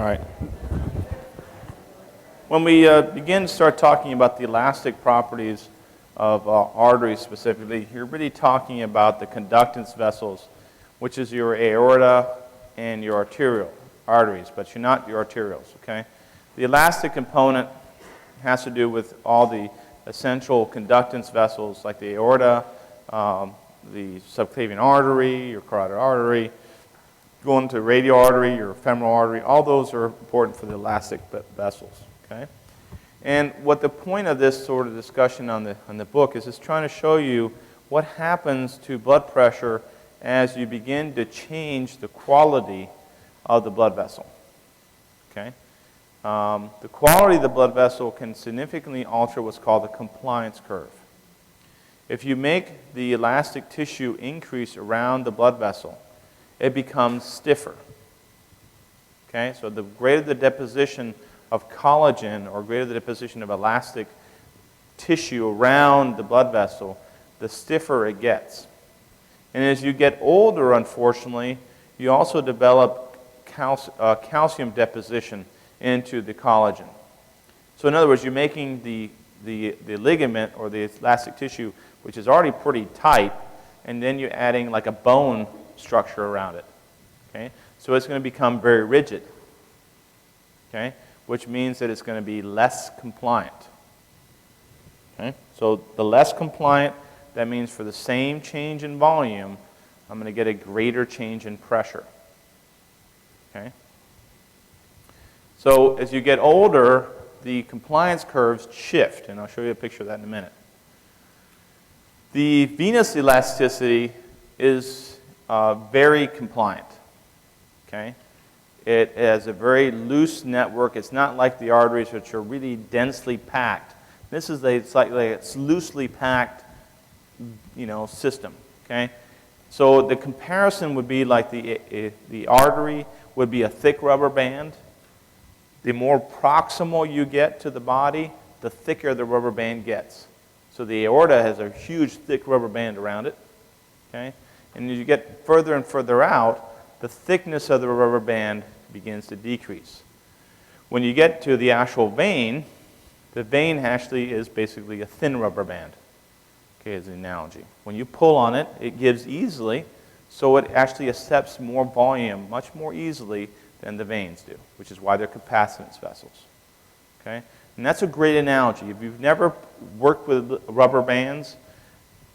All right. When we begin to start talking about the elastic properties of arteries specifically, you're really talking about the conductance vessels, which is your aorta and your arterial arteries, but you're not your arterioles, okay? The elastic component has to do with all the essential conductance vessels like the aorta, the subclavian artery, your carotid artery, going to radial artery, your femoral artery. All those are important for the elastic vessels, okay? And what the point of this sort of discussion on the book is trying to show you what happens to blood pressure as you begin to change the quality of the blood vessel, okay? The quality of the blood vessel can significantly alter what's called the compliance curve. If you make the elastic tissue increase around the blood vessel, it becomes stiffer. Okay, so the greater the deposition of collagen or greater the deposition of elastic tissue around the blood vessel, the stiffer it gets. And as you get older, unfortunately, you also develop calcium deposition into the collagen. So in other words, you're making the ligament or the elastic tissue, which is already pretty tight, and then you're adding like a bone structure around it. Okay? So it's going to become very rigid. Okay? Which means that it's going to be less compliant. Okay? So the less compliant, that means for the same change in volume, I'm going to get a greater change in pressure. Okay? So as you get older, the compliance curves shift, and I'll show you a picture of that in a minute. The venous elasticity is very compliant. Okay? It has a very loose network. It's not like the arteries, which are really densely packed. This is it's loosely packed, system. Okay? So the comparison would be like the artery would be a thick rubber band. The more proximal you get to the body, the thicker the rubber band gets. So the aorta has a huge, thick rubber band around it. Okay? And as you get further and further out, the thickness of the rubber band begins to decrease. When you get to the actual vein, the vein actually is basically a thin rubber band, okay, as an analogy. When you pull on it, it gives easily, so it actually accepts more volume much more easily than the veins do, which is why they're capacitance vessels. Okay? And that's a great analogy. If you've never worked with rubber bands,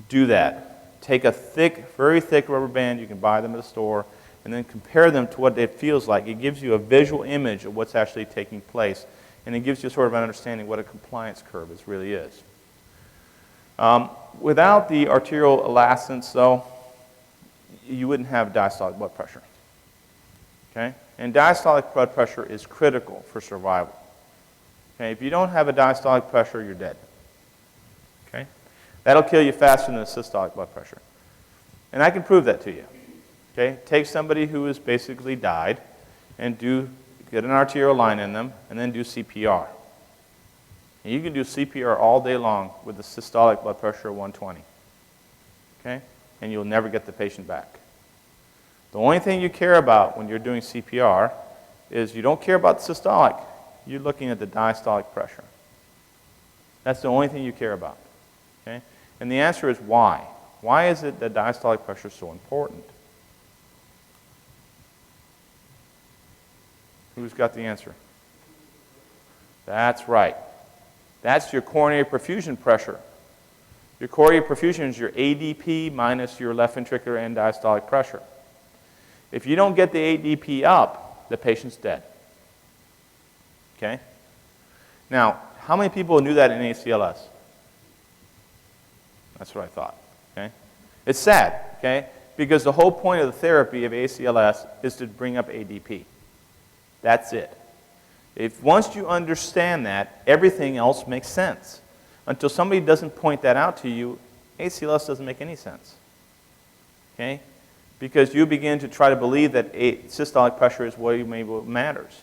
do that. Take a thick, very thick rubber band, you can buy them at the store, and then compare them to what it feels like. It gives you a visual image of what's actually taking place, and it gives you sort of an understanding what a compliance curve really is. Without the arterial elastance, though, you wouldn't have diastolic blood pressure. Okay? And diastolic blood pressure is critical for survival. Okay? If you don't have a diastolic pressure, you're dead. Okay? That'll kill you faster than a systolic blood pressure. And I can prove that to you. Okay? Take somebody who has basically died and get an arterial line in them and then do CPR. And you can do CPR all day long with a systolic blood pressure of 120. Okay? And you'll never get the patient back. The only thing you care about when you're doing CPR is you don't care about the systolic. You're looking at the diastolic pressure. That's the only thing you care about. Okay? And the answer is why? Why is it that diastolic pressure is so important? Who's got the answer? That's right. That's your coronary perfusion pressure. Your coronary perfusion is your ADP minus your left ventricular end diastolic pressure. If you don't get the ADP up, the patient's dead. Okay? Now, how many people knew that in ACLS? That's what I thought. Okay? It's sad, okay? Because the whole point of the therapy of ACLS is to bring up ADP. That's it. If once you understand that, everything else makes sense. Until somebody doesn't point that out to you, ACLS doesn't make any sense. Okay? Because you begin to try to believe that systolic pressure is what matters.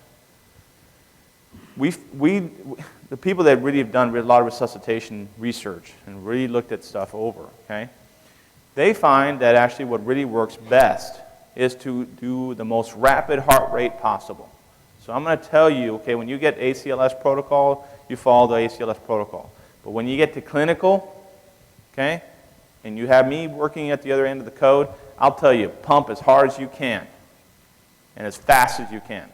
The people that really have done a lot of resuscitation research and really looked at stuff over, okay, they find that actually what really works best is to do the most rapid heart rate possible. So I'm going to tell you, okay, when you get ACLS protocol, you follow the ACLS protocol. But when you get to clinical, okay, and you have me working at the other end of the code, I'll tell you, pump as hard as you can and as fast as you can.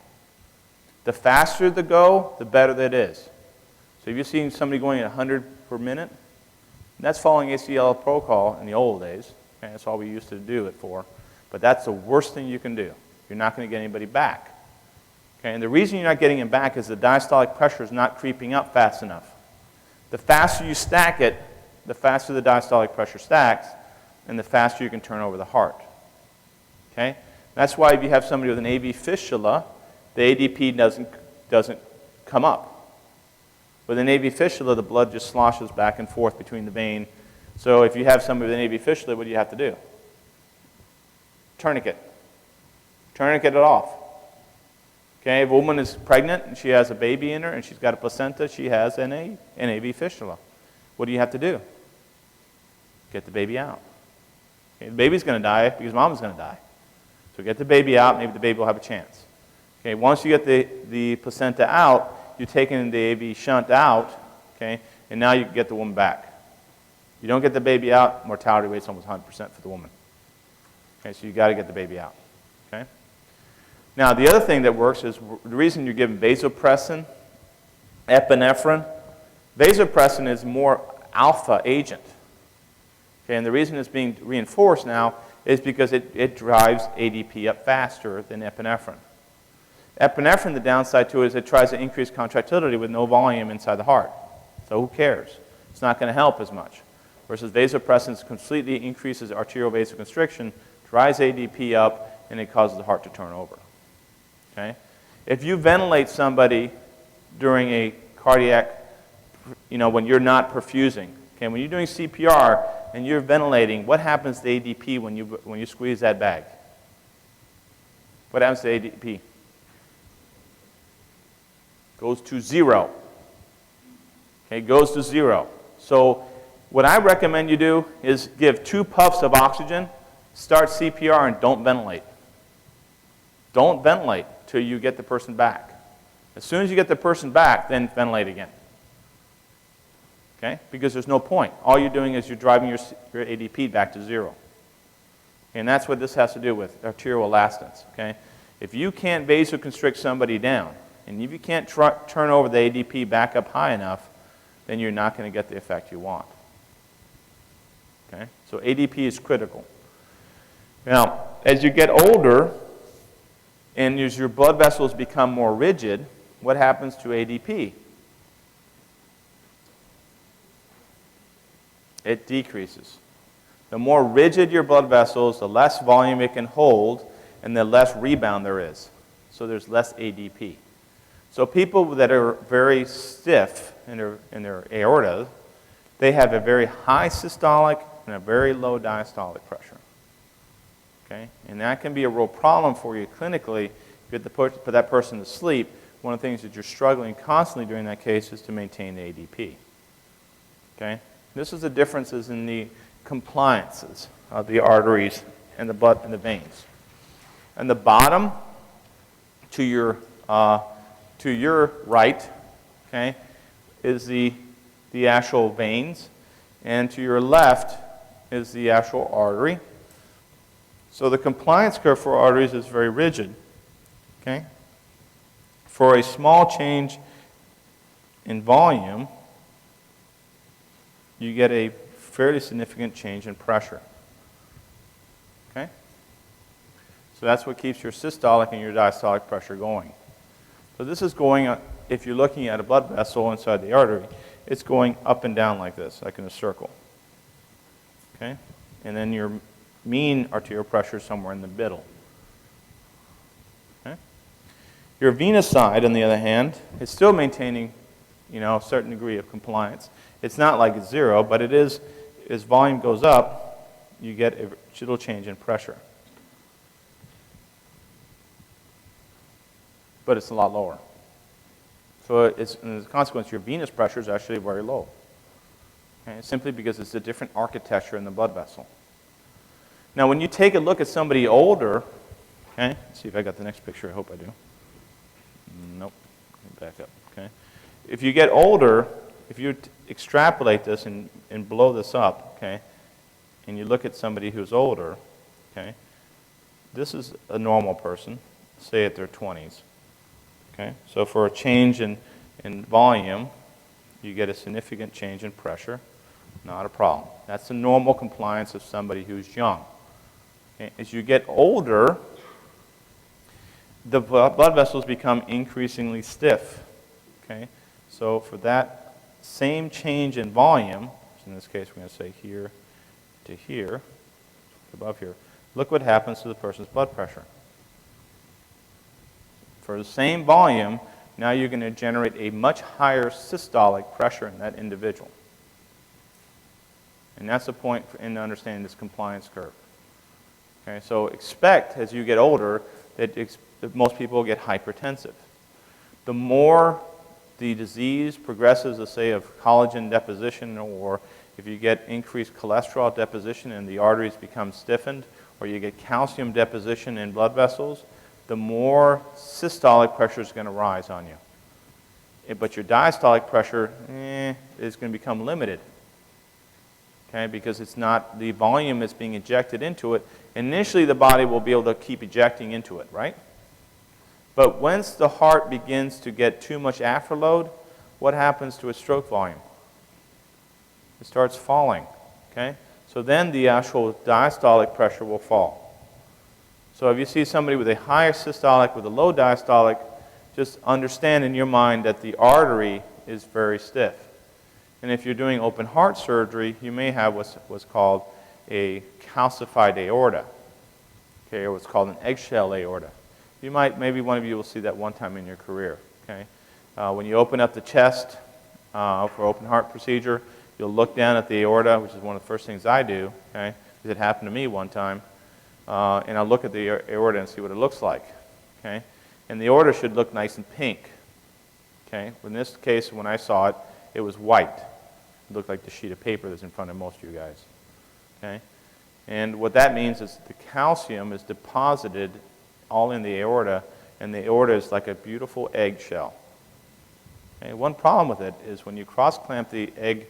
The faster the go, the better that is. So if you're seeing somebody going at 100 per minute, that's following ACL protocol in the old days. Okay, that's all we used to do it for. But that's the worst thing you can do. You're not going to get anybody back. Okay, and the reason you're not getting him back is the diastolic pressure is not creeping up fast enough. The faster you stack it, the faster the diastolic pressure stacks, and the faster you can turn over the heart. Okay? That's why if you have somebody with an AV fistula, the ADP doesn't come up. With an AV fistula, the blood just sloshes back and forth between the vein. So if you have somebody with an AV fistula, what do you have to do? Tourniquet. Tourniquet it off. Okay, if a woman is pregnant and she has a baby in her and she's got a placenta, she has an AV fistula. What do you have to do? Get the baby out. Okay, the baby's going to die because mom's going to die. So get the baby out, maybe the baby will have a chance. Okay, once you get the placenta out, you're taking the AV shunt out, okay, and now you get the woman back. You don't get the baby out, mortality rate's almost 100% for the woman. Okay, so you got to get the baby out. Okay. Now the other thing that works is the reason you're giving vasopressin, epinephrine. Vasopressin is more alpha agent. Okay, and the reason it's being reinforced now is because it drives ADP up faster than epinephrine. Epinephrine, the downside to it is it tries to increase contractility with no volume inside the heart. So who cares? It's not going to help as much. Versus vasopressin completely increases arterial vasoconstriction, drives ADP up, and it causes the heart to turn over. Okay? If you ventilate somebody during a cardiac, when you're not perfusing, okay, when you're doing CPR and you're ventilating, what happens to ADP when you squeeze that bag? What happens to ADP? Goes to 0. Okay, goes to 0. So what I recommend you do is give 2 puffs of oxygen, start CPR, and don't ventilate. Don't ventilate till you get the person back. As soon as you get the person back, then ventilate again. Okay? Because there's no point. All you're doing is you're driving your ADP back to 0. And that's what this has to do with arterial elastance. Okay? If you can't vasoconstrict somebody down, and if you can't turn over the ADP back up high enough, then you're not going to get the effect you want. Okay? So ADP is critical. Now, as you get older, and as your blood vessels become more rigid, what happens to ADP? It decreases. The more rigid your blood vessels, the less volume it can hold, and the less rebound there is. So there's less ADP. So people that are very stiff in their aorta, they have a very high systolic and a very low diastolic pressure. Okay? And that can be a real problem for you clinically. If you have to put that person to sleep, one of the things that you're struggling constantly during that case is to maintain the ADP. Okay? This is the differences in the compliances of the arteries and the blood and the veins. And the bottom to your right, okay, is the actual veins, and to your left is the actual artery. So the compliance curve for arteries is very rigid. Okay? For a small change in volume, you get a fairly significant change in pressure. Okay? So that's what keeps your systolic and your diastolic pressure going. So this is going, if you're looking at a blood vessel inside the artery, it's going up and down like this, like in a circle. Okay? And then your mean arterial pressure is somewhere in the middle. Okay? Your venous side, on the other hand, is still maintaining, a certain degree of compliance. It's not like it's 0, but it is, as volume goes up, you get a little change in pressure. But it's a lot lower. So as a consequence, your venous pressure is actually very low. Okay? Simply because it's a different architecture in the blood vessel. Now, when you take a look at somebody older, okay, let's see if I got the next picture. I hope I do. Nope. Back up. Okay. If you get older, if you extrapolate this and blow this up, okay, and you look at somebody who's older, okay, this is a normal person, say at their 20s. Okay. So for a change in volume, you get a significant change in pressure. Not a problem. That's the normal compliance of somebody who's young. Okay? As you get older, the blood vessels become increasingly stiff. Okay? So for that same change in volume, in this case we're going to say here to here, above here, look what happens to the person's blood pressure. For the same volume, now you're going to generate a much higher systolic pressure in that individual. And that's the point in understanding this compliance curve. Okay, so expect as you get older that most people get hypertensive. The more the disease progresses, let's say of collagen deposition, or if you get increased cholesterol deposition and the arteries become stiffened, or you get calcium deposition in blood vessels, the more systolic pressure is going to rise on you. But your diastolic pressure is going to become limited. Okay, because it's not the volume that's being injected into it. Initially, the body will be able to keep ejecting into it, right? But once the heart begins to get too much afterload, what happens to its stroke volume? It starts falling. Okay, so then the actual diastolic pressure will fall. So if you see somebody with a higher systolic with a low diastolic, just understand in your mind that the artery is very stiff. And if you're doing open heart surgery, you may have what's called a calcified aorta, okay, or what's called an eggshell aorta. You might, maybe one of you will see that one time in your career. Okay, when you open up the chest for open heart procedure, you'll look down at the aorta, which is one of the first things I do. Okay, because it happened to me one time, and I'll look at the aorta and see what it looks like. Okay, and the aorta should look nice and pink. Okay, in this case, when I saw it, it was white. It looked like the sheet of paper that's in front of most of you guys. Okay? And what that means is the calcium is deposited all in the aorta, and the aorta is like a beautiful eggshell. Okay? One problem with it is when you cross-clamp the egg,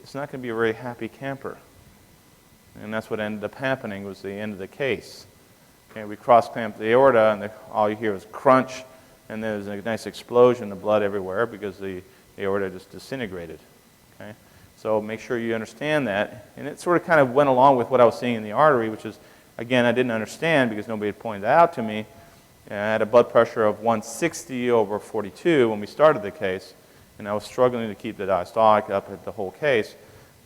it's not going to be a very happy camper. And that's what ended up happening was the end of the case. Okay? We cross-clamped the aorta, and all you hear is crunch, and there's a nice explosion of blood everywhere because the aorta just disintegrated. Okay? So make sure you understand that. And it sort of kind of went along with what I was seeing in the artery, which is, again, I didn't understand because nobody had pointed that out to me. And I had a blood pressure of 160 over 42 when we started the case, and I was struggling to keep the diastolic up at the whole case.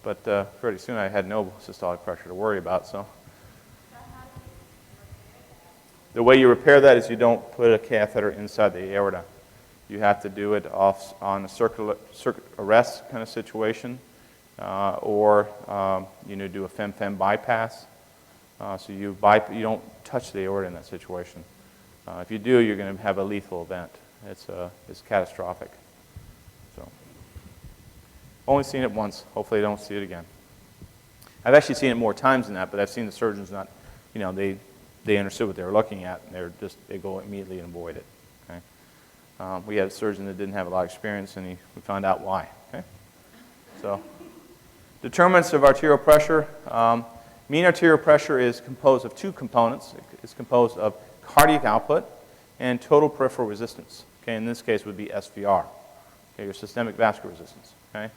But pretty soon I had no systolic pressure to worry about. So the way you repair that is you don't put a catheter inside the aorta. You have to do it on a circuit arrest kind of situation, or do a fem-fem bypass. So you don't touch the aorta in that situation. If you do, you're going to have a lethal event. It's catastrophic. So, only seen it once. Hopefully, I don't see it again. I've actually seen it more times than that, but I've seen the surgeons not, they understood what they were looking at, and they go immediately and avoid it. Okay? We had a surgeon that didn't have a lot of experience, and we found out why. Okay? So, determinants of arterial pressure. Mean arterial pressure is composed of two components. It's composed of cardiac output and total peripheral resistance. Okay, in this case would be SVR. Okay, your systemic vascular resistance. Okay,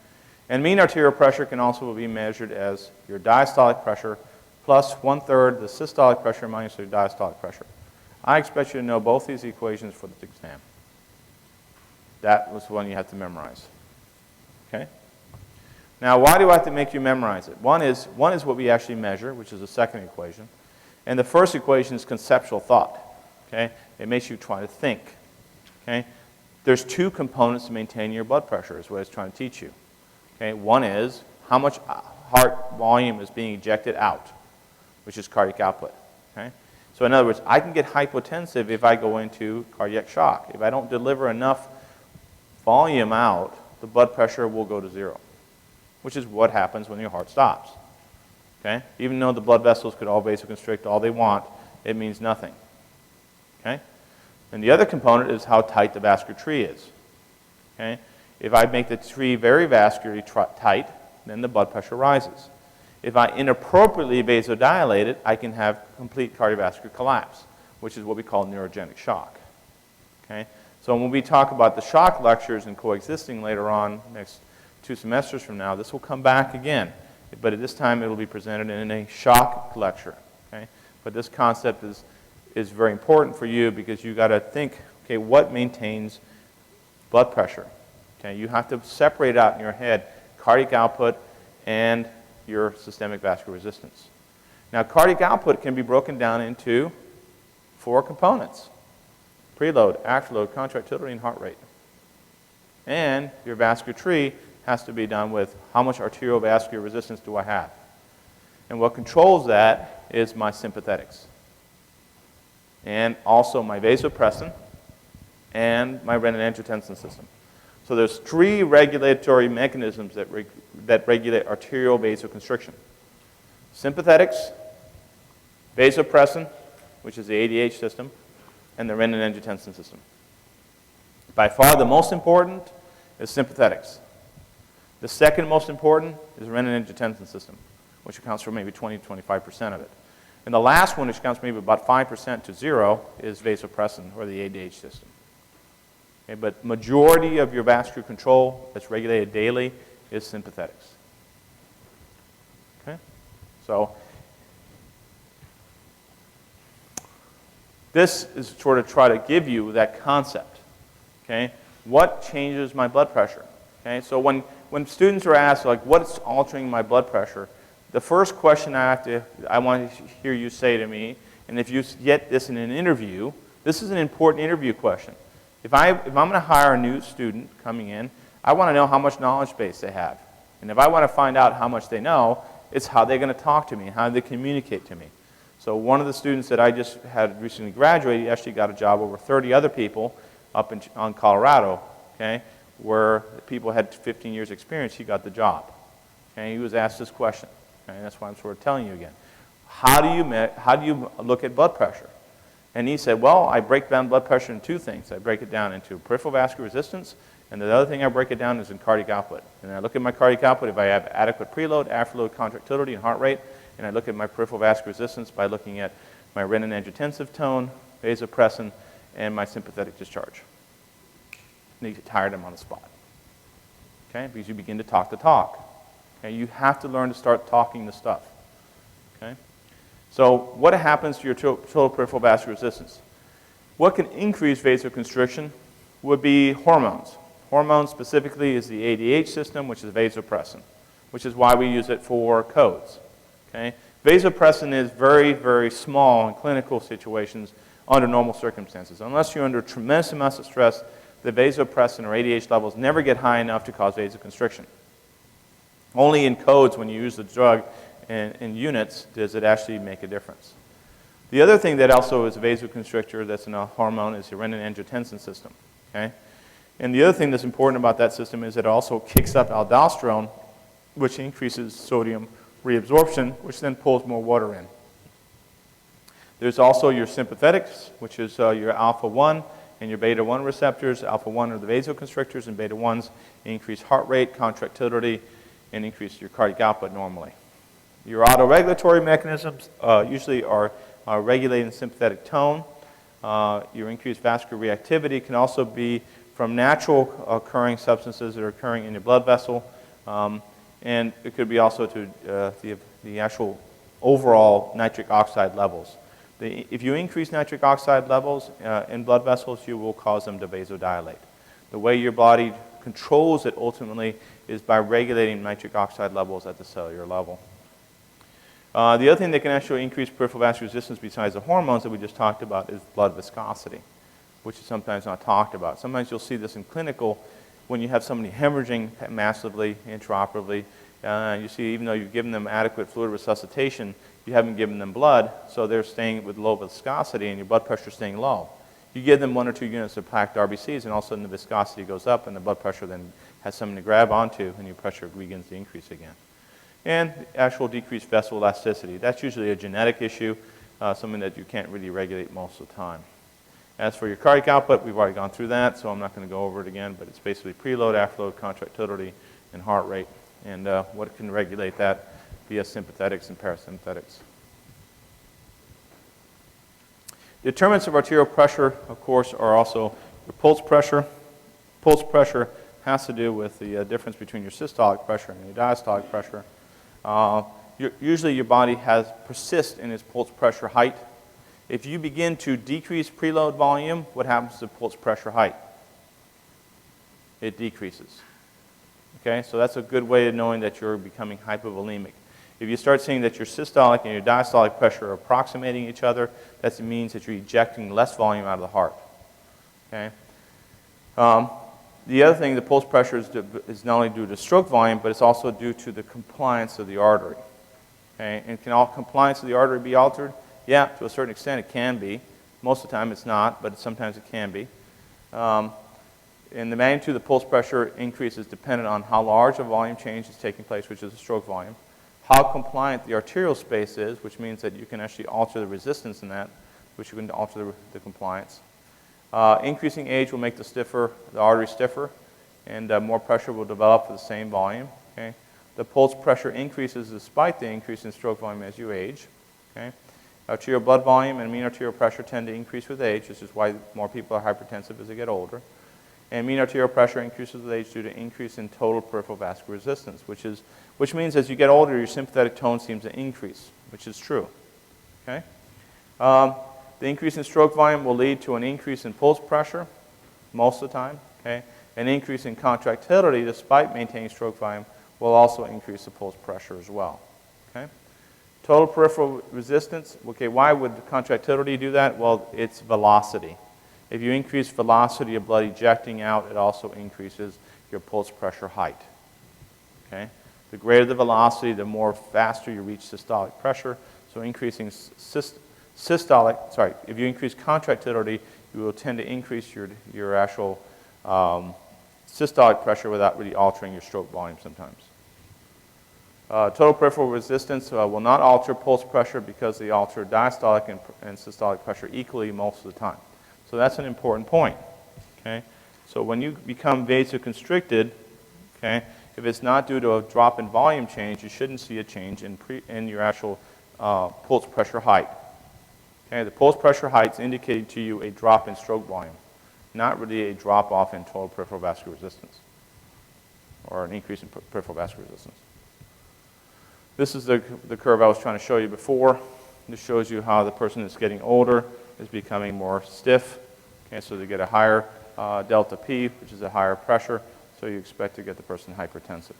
and mean arterial pressure can also be measured as your diastolic pressure plus 1/3 the systolic pressure minus your diastolic pressure. I expect you to know both these equations for the exam. That was one you have to memorize. Okay. Now, why do I have to make you memorize it? One is what we actually measure, which is the second equation. And the first equation is conceptual thought. Okay? It makes you try to think. Okay? There's two components to maintain your blood pressure is what it's trying to teach you. Okay? One is how much heart volume is being ejected out, which is cardiac output. Okay? So in other words, I can get hypotensive if I go into cardiac shock. If I don't deliver enough volume out, the blood pressure will go to zero, which is what happens when your heart stops. Okay? Even though the blood vessels could all vasoconstrict all they want, it means nothing. Okay? And the other component is how tight the vascular tree is. Okay? If I make the tree very vascularly tight, then the blood pressure rises. If I inappropriately vasodilate it, I can have complete cardiovascular collapse, which is what we call neurogenic shock. Okay? So when we talk about the shock lectures and coexisting later on, next 2 semesters from now, this will come back again. But at this time, it will be presented in a shock lecture. Okay? But this concept is very important for you because you've got to think, okay, what maintains blood pressure? Okay? You have to separate out in your head cardiac output and your systemic vascular resistance. Now, cardiac output can be broken down into 4 components: preload, afterload, contractility, and heart rate. And your vascular tree has to be done with how much arteriovascular resistance do I have. And what controls that is my sympathetics, and also my vasopressin and my renin-angiotensin system. So there's 3 regulatory mechanisms that regulate arterial vasoconstriction: sympathetics, vasopressin, which is the ADH system, and the renin-angiotensin system. By far the most important is sympathetics. The second most important is renin-angiotensin system, which accounts for maybe 20-25% of it. And the last one, which accounts for maybe about 5% to 0, is vasopressin, or the ADH system. Okay, but majority of your vascular control that's regulated daily is sympathetics. Okay? So this is sort of try to give you that concept. Okay? What changes my blood pressure? Okay? So when students are asked, like, what's altering my blood pressure, the first question I want to hear you say to me, and if you get this in an interview, this is an important interview question. If I'm going to hire a new student coming in, I want to know how much knowledge base they have. And if I want to find out how much they know, it's how they're going to talk to me, how they communicate to me. So one of the students that I just had recently graduated, he actually got a job over 30 other people up in Colorado, okay, where people had 15 years experience. He got the job. Okay, he was asked this question. Okay, and that's why I'm sort of telling you again. How do you look at blood pressure? And he said, well, I break down blood pressure in 2 things. I break it down into peripheral vascular resistance, and the other thing I break it down is in cardiac output. And I look at my cardiac output if I have adequate preload, afterload, contractility, and heart rate. And I look at my peripheral vascular resistance by looking at my renin-angiotensin tone, vasopressin, and my sympathetic discharge. And he hired him on the spot. Okay? Because you begin to talk the talk. Okay? You have to learn to start talking the stuff. Okay? So what happens to your total peripheral vascular resistance? What can increase vasoconstriction would be hormones. Hormones specifically is the ADH system, which is vasopressin, which is why we use it for codes. Okay? Vasopressin is very, very small in clinical situations under normal circumstances. Unless you're under tremendous amounts of stress, the vasopressin or ADH levels never get high enough to cause vasoconstriction. Only in codes, when you use the drug in units, does it actually make a difference. The other thing that also is a vasoconstrictor that's in a hormone is the renin-angiotensin system. Okay? And the other thing that's important about that system is it also kicks up aldosterone, which increases sodium reabsorption, which then pulls more water in. There's also your sympathetics, which is your alpha-1 and your beta-1 receptors. Alpha-1 are the vasoconstrictors, and beta-1s increase heart rate, contractility, and increase your cardiac output normally. Your autoregulatory mechanisms usually are regulating sympathetic tone. Your increased vascular reactivity can also be from natural occurring substances that are occurring in your blood vessel. And it could be also to the actual overall nitric oxide levels. If you increase nitric oxide levels in blood vessels, you will cause them to vasodilate. The way your body controls it ultimately is by regulating nitric oxide levels at the cellular level. The other thing that can actually increase peripheral vascular resistance besides the hormones that we just talked about is blood viscosity, which is sometimes not talked about. Sometimes you'll see this in clinical when you have somebody hemorrhaging massively, intraoperatively. You see, even though you've given them adequate fluid resuscitation, you haven't given them blood, so they're staying with low viscosity and your blood pressure is staying low. You give them 1 or 2 units of packed RBCs and all of a sudden the viscosity goes up and the blood pressure then has something to grab onto and your pressure begins to increase again. And actual decreased vessel elasticity. That's usually a genetic issue, something that you can't really regulate most of the time. As for your cardiac output, we've already gone through that, so I'm not going to go over it again, but it's basically preload, afterload, contractility, and heart rate, and what can regulate that via sympathetics and parasympathetics. Determinants of arterial pressure, of course, are also your pulse pressure. Pulse pressure has to do with the difference between your systolic pressure and your diastolic pressure. Usually your body persists in its pulse pressure height. If you begin to decrease preload volume, what happens to pulse pressure height? It decreases. Okay, so that's a good way of knowing that you're becoming hypovolemic. If you start seeing that your systolic and your diastolic pressure are approximating each other, that means that you're ejecting less volume out of the heart. Okay. The other thing, the pulse pressure is not only due to stroke volume, but it's also due to the compliance of the artery. Okay, and can all compliance of the artery be altered? Yeah, to a certain extent it can be. Most of the time it's not, but sometimes it can be. And the magnitude of the pulse pressure increase is dependent on how large a volume change is taking place, which is the stroke volume, how compliant the arterial space is, which means that you can actually alter the resistance in that, which you can alter the compliance. Increasing age will make the artery stiffer, and more pressure will develop for the same volume. Okay? The pulse pressure increases despite the increase in stroke volume as you age. Okay? Arterial blood volume and mean arterial pressure tend to increase with age. This is why more people are hypertensive as they get older. And mean arterial pressure increases with age due to increase in total peripheral vascular resistance, which means as you get older, your sympathetic tone seems to increase, which is true. Okay? The increase in stroke volume will lead to an increase in pulse pressure most of the time. Okay? An increase in contractility, despite maintaining stroke volume, will also increase the pulse pressure as well. Okay? Total peripheral resistance. Okay, why would contractility do that? Well, it's velocity. If you increase velocity of blood ejecting out, it also increases your pulse pressure height. Okay? The greater the velocity, the more faster you reach systolic pressure. So increasing if you increase contractility, you will tend to increase your actual systolic pressure without really altering your stroke volume sometimes. Total peripheral resistance will not alter pulse pressure because they alter diastolic and systolic pressure equally most of the time. So that's an important point. Okay? So when you become vasoconstricted, okay, if it's not due to a drop in volume change, you shouldn't see a change in your actual pulse pressure height. Okay? The pulse pressure height is indicating to you a drop in stroke volume, not really a drop off in total peripheral vascular resistance or an increase in peripheral vascular resistance. This is the curve I was trying to show you before. This shows you how the person that's getting older is becoming more stiff. Okay, so they get a higher delta P, which is a higher pressure, so you expect to get the person hypertensive.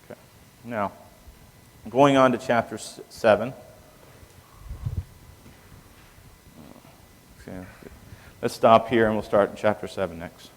Okay. Now, going on to chapter 7. Okay. Let's stop here and we'll start in chapter 7 next.